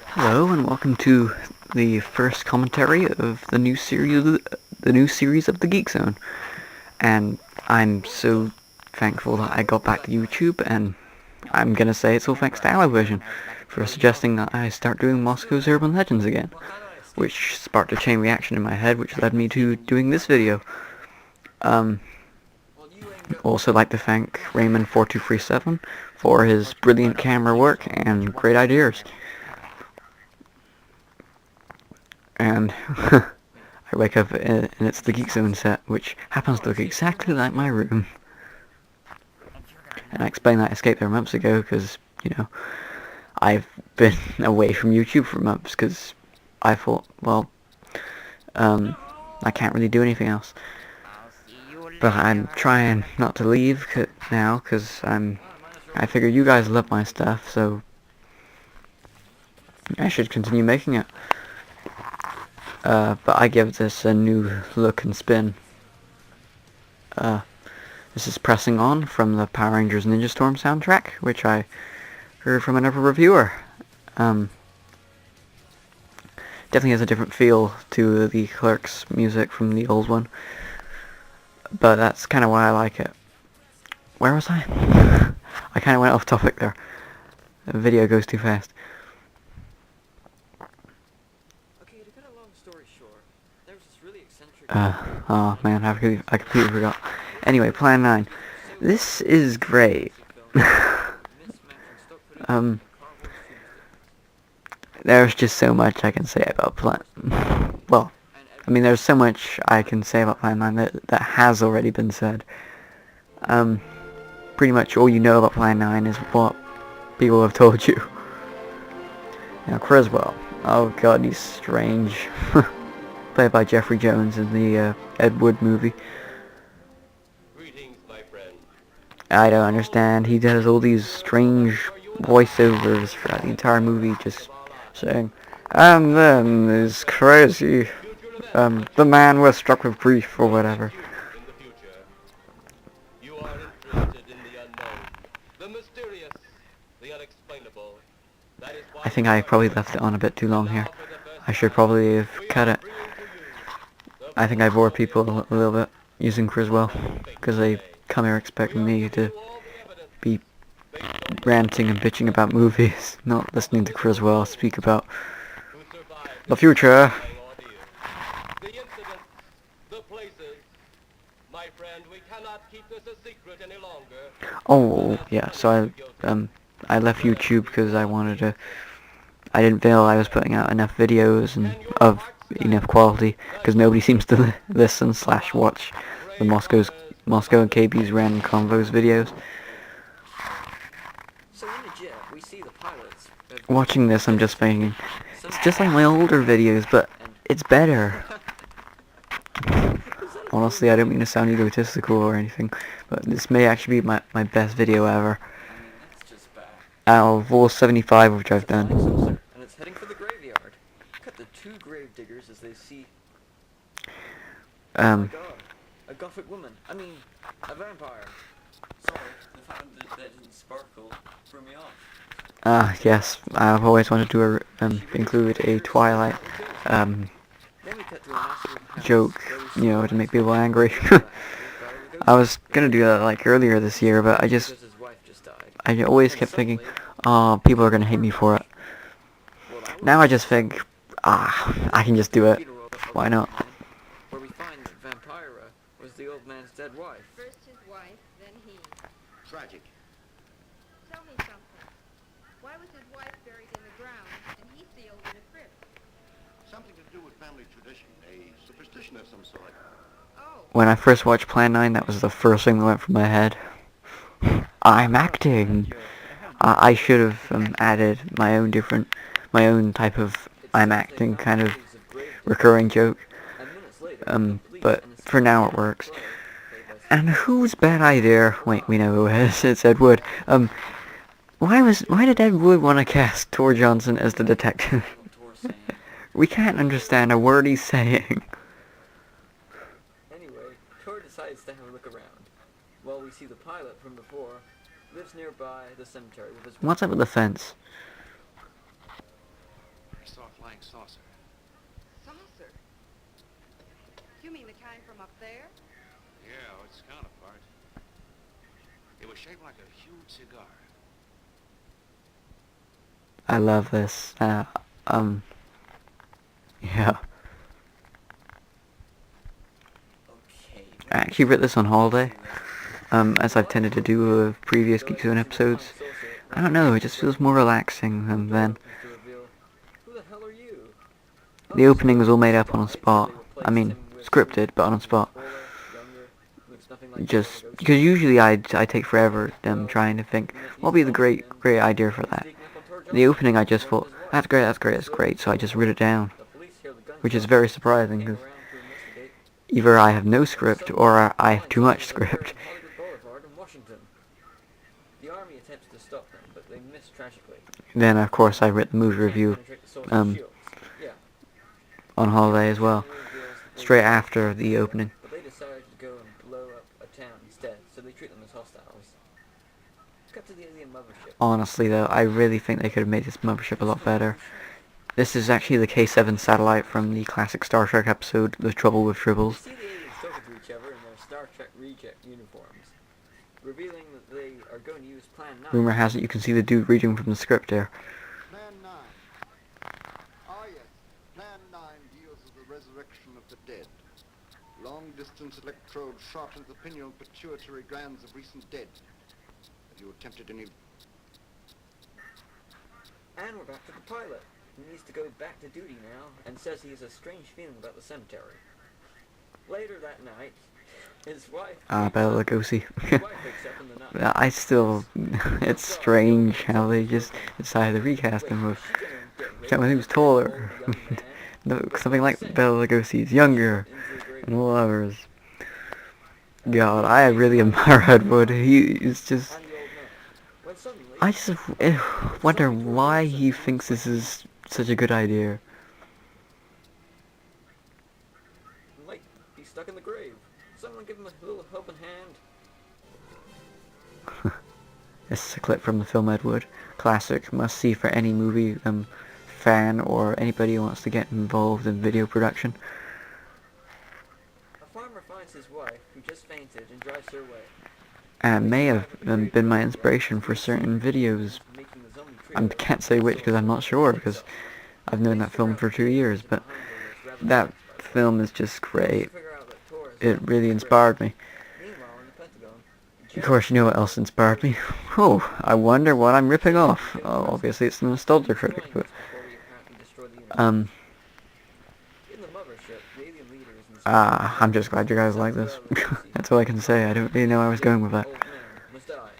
Hello and welcome to the first commentary of the new series of the Geek Zone. And I'm so thankful that I got back to YouTube, and I'm gonna say it's all thanks to Television for suggesting that I start doing Moscow's Urban Legends again, which sparked a chain reaction in my head, which led me to doing this video. Also like to thank Raymond4237 for his brilliant camera work and great ideas. And I wake up and it's the Geek Zone set, which happens to look exactly like my room. And I explained that I escaped there months ago because, you know, I've been away from YouTube for months because I thought, well, I can't really do anything else. But I'm trying not to leave now because I figure you guys love my stuff, so I should continue making it. But I give this a new look and spin. This is Pressing On from the Power Rangers Ninja Storm soundtrack, which I heard from another reviewer. Definitely has a different feel to the Clerks music from the old one, but that's kind of why I like it. Where was I? I kind of went off topic there. The video goes too fast. Okay, to cut a long story short, there was this really eccentric... Oh man, I completely forgot. Anyway, Plan 9. This is great. There's just so much I can say about Plan... Well, I mean, there's so much I can say about Plan 9 that has already been said. Pretty much all you know about Plan 9 is what people have told you. Now, Criswell. Oh god, he's strange. Played by Jeffrey Jones in the Ed Wood movie. Greetings, my friend. I don't understand. He does all these strange voiceovers throughout the entire movie, just saying, and then is crazy. The man was struck with grief or whatever. In the future, you are interested in the unknown, the mysterious, the unexplainable. That is why I think I probably left it on a bit too long here. I should probably have cut it. I think I bore people a little bit using Criswell, because they come here expecting me to be ranting and bitching about movies, not listening to Criswell speak about the future. the incidents, the places. My friend, we cannot keep this a secret any longer. Oh, yeah, so I left YouTube because I didn't feel I was putting out enough videos and of enough quality, because nobody seems to listen / watch the Moscow and KB's random convos videos. So in the jet, we see the pilots... Watching this, I'm just thinking, it's just like my older videos, but it's better. Honestly, I don't mean to sound egotistical or anything, but this may actually be my best video ever. That's just bad. Out of all 75 which I've done. And it's heading for the graveyard. Cut the two grave diggers as they see... Oh my god. A gothic woman. I mean, a vampire. Sorry, the fact that didn't sparkle threw me off. Yes, I've always wanted to include a Twilight Then we cut to a massive joke, you know, to make people angry. I was gonna do that like earlier this year, but because his wife just died. I always kept thinking, oh, people are gonna hate me for it. Now I just think, I can just do it. Why not? Where we find that Vampira was the old man's dead wife. First his wife, then he. Tragic. Tell me something. Why was his wife buried in the ground and he sealed in a crypt? Something to do with family tradition, a superstition of some sort. Oh, When I first watched Plan 9, that was the first thing that went through my head. I'm acting. I should have added my own type of I'm acting kind of recurring joke. But for now it works. And whose bad idea? Wait, we know who it is. It's Ed Wood. Why did Ed Wood want to cast Tor Johnson as the detective? We can't understand a word he's saying. Anyway, Tor decides to have a look around. While we see the pilot from before lives nearby the cemetery with his wife. What's up with the fence? I saw a flying saucer. Saucer? You mean the kind from up there? Yeah, or its counterpart. It was shaped like a huge cigar. I love this. Yeah. Okay. I actually wrote this on holiday, as I've tended to do with previous Geek Zone episodes. I don't know, it just feels more relaxing than then. Who the hell are you? The opening was all made up on the spot. I mean, scripted, but on the spot. Just because usually I take forever trying to think what would be the great idea for that. The opening I just thought that's great, so I just wrote it down, which is very surprising because either I have no script or I have too much script. The army attempts to stop them, but they miss tragically. Then of course I wrote the movie review on holiday as well, straight after the opening. But they decided to go and blow up a town instead, so they treat them as hostiles. Cut to the alien mothership. Honestly though, I really think they could have made this mothership a lot better. This is actually the K7 satellite from the classic Star Trek episode, The Trouble with You Tribbles. see the aliens talking to each other in their Star Trek reject uniforms, revealing that they are going to use Plan 9. Rumor has it you can see the dude reading from the script there. Plan 9. Ah, yes. Plan 9 deals with the resurrection of the dead. Long-distance electrode shot into the pineal pituitary glands of recent dead. Have you attempted any... And we're back to the pilot. He needs to go back to duty now, and says he has a strange feeling about the cemetery. Later that night, his wife... Bela Lugosi. his wife wakes up in the night. I still... it's strange how they just decided to recast him with someone who's taller. No, something like Bela Lugosi's younger, and all others. God, I really admire Edward. He is just... I just wonder why he thinks this is such a good idea. Like, he's stuck in the grave. Someone give him a little helping hand. This is a clip from the film Ed Wood. Classic, must see for any movie fan or anybody who wants to get involved in video production. A farmer finds his wife, who just fainted, and drives her away. And may have been my inspiration for certain videos. Making the zombie I trio. can't say which because I'm not sure because I've known that film for 2 years, but that film is just great. It really inspired me. Meanwhile, in the Pentagon, Of course, you know what else inspired me? Oh, I wonder what I'm ripping off. Oh, obviously it's the Nostalgia Critic, but in the mothership, the alien leader is in I'm just glad you guys like this. That's all I can say. I don't really know where I was going with that. Old man must die.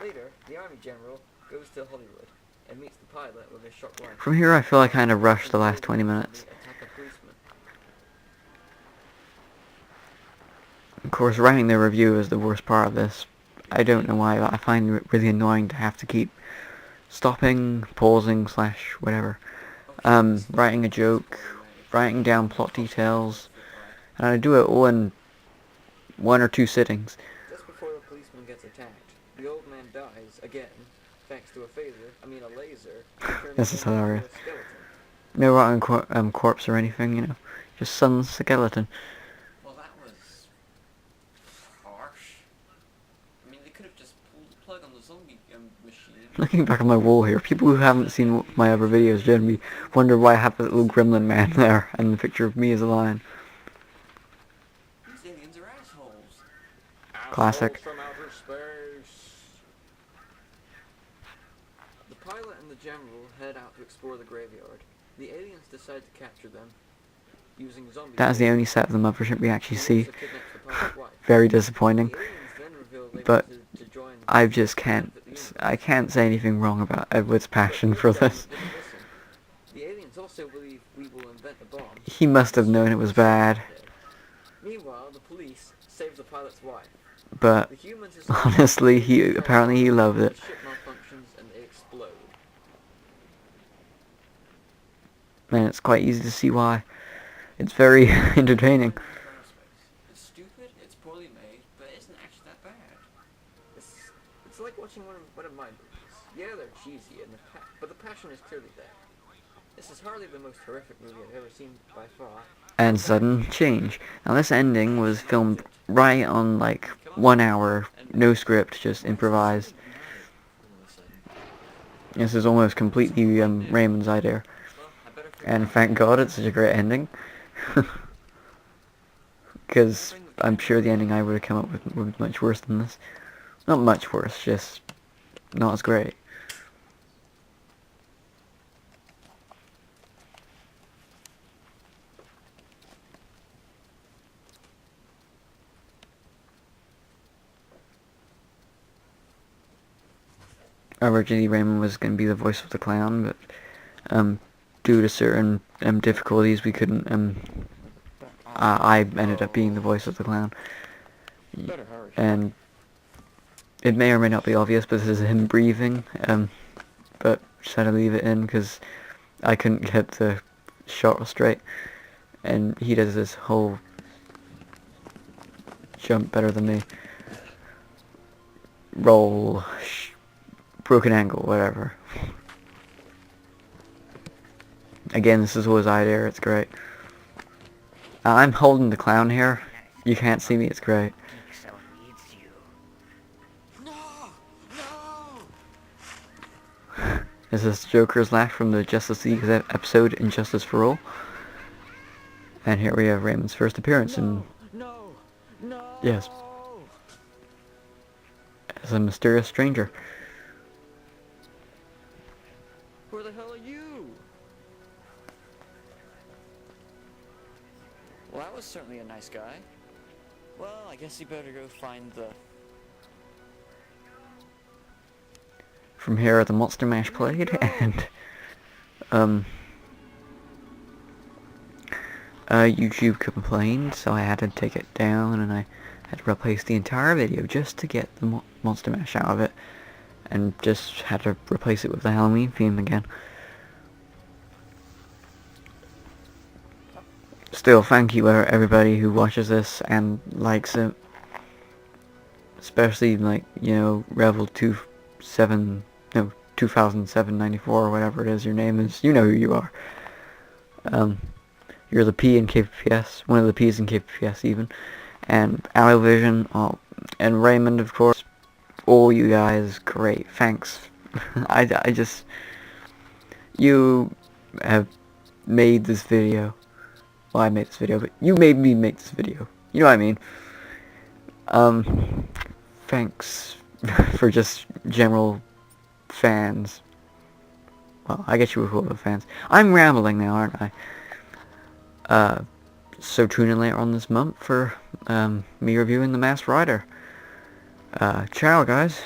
Later, the army general goes to Hollywood and meets the pilot with his shock rifle. From here I feel I kind of rushed the last 20 minutes. Attack a policeman. Of course, writing the review is the worst part of this. I don't know why, but I find it really annoying to have to keep stopping, pausing, / whatever. Writing a joke, writing down plot details, and I do it all in 1 or 2 sittings. Just before the policeman gets attacked, the old man dies again, thanks to a laser. This is hilarious. Into a skeleton. No rotten corpse or anything, you know. Just some skeleton. Well, that was harsh. I mean, they could have just pulled the plug on the zombie machine. Looking back on my wall here, people who haven't seen my other videos generally wonder why I have that little gremlin man there and the picture of me as a lion. These aliens are assholes. Classic. From outer space. The pilot and the general head out to explore the graveyard. The aliens decide to capture them using zombies. That is the only set of the mothership we actually He see. also kidnaps the pilot's wife. Very disappointing. The aliens then reveal they But wanted to join I just can't. I can't say anything wrong about Edward's passion for this. The aliens also believe we will invent the bomb. He must have known it was bad, Meanwhile, the police save the pilot's wife. but The humans honestly, apparently he loved it. The ship malfunctions and they explode. And it's quite easy to see why. It's very entertaining. It's stupid, it's poorly made, but it isn't actually that bad. one of my movies. Yeah, they're cheesy, but the passion is clearly there. This is hardly the most horrific movie I've ever seen by far. And sudden change. Now this ending was filmed right on like 1 hour, no script, just improvised. This is almost completely Raymond's idea. And thank God it's such a great ending. Because I'm sure the ending I would have come up with would be much worse than this. Not much worse, just not as great. Originally Raymond was going to be the voice of the clown, but due to certain difficulties we couldn't, I ended up being the voice of the clown. And it may or may not be obvious, but this is him breathing, but just had to leave it in because I couldn't get the shot straight, and he does this whole jump better than me. Roll, broken angle, whatever. Again, this is all his idea, it's great. I'm holding the clown here. You can't see me, it's great. This is Joker's laugh from the Justice League episode Injustice for All. And here we have Raymond's first appearance in... Yes. As a mysterious stranger. Who the hell are you? Well, that was certainly a nice guy. Well, I guess you better go find the... From here the Monster Mash played, and YouTube complained, so I had to take it down, and I had to replace the entire video just to get the Monster Mash out of it, and just had to replace it with the Halloween theme again. Still, thank you everybody who watches this and likes it, especially like, you know, Rebel 200794 or whatever it is your name is. You know who you are. You're the P in KPPS, one of the P's in KPPS even, and Alovision, and Raymond, of course. All you guys, great, thanks. I just, you have made this video. Well, I made this video, but you made me make this video. You know what I mean? Thanks for just general fans. Well, I guess you would call them fans. I'm rambling now, aren't I? So tune in later on this month for me reviewing The Masked Rider. Ciao, guys.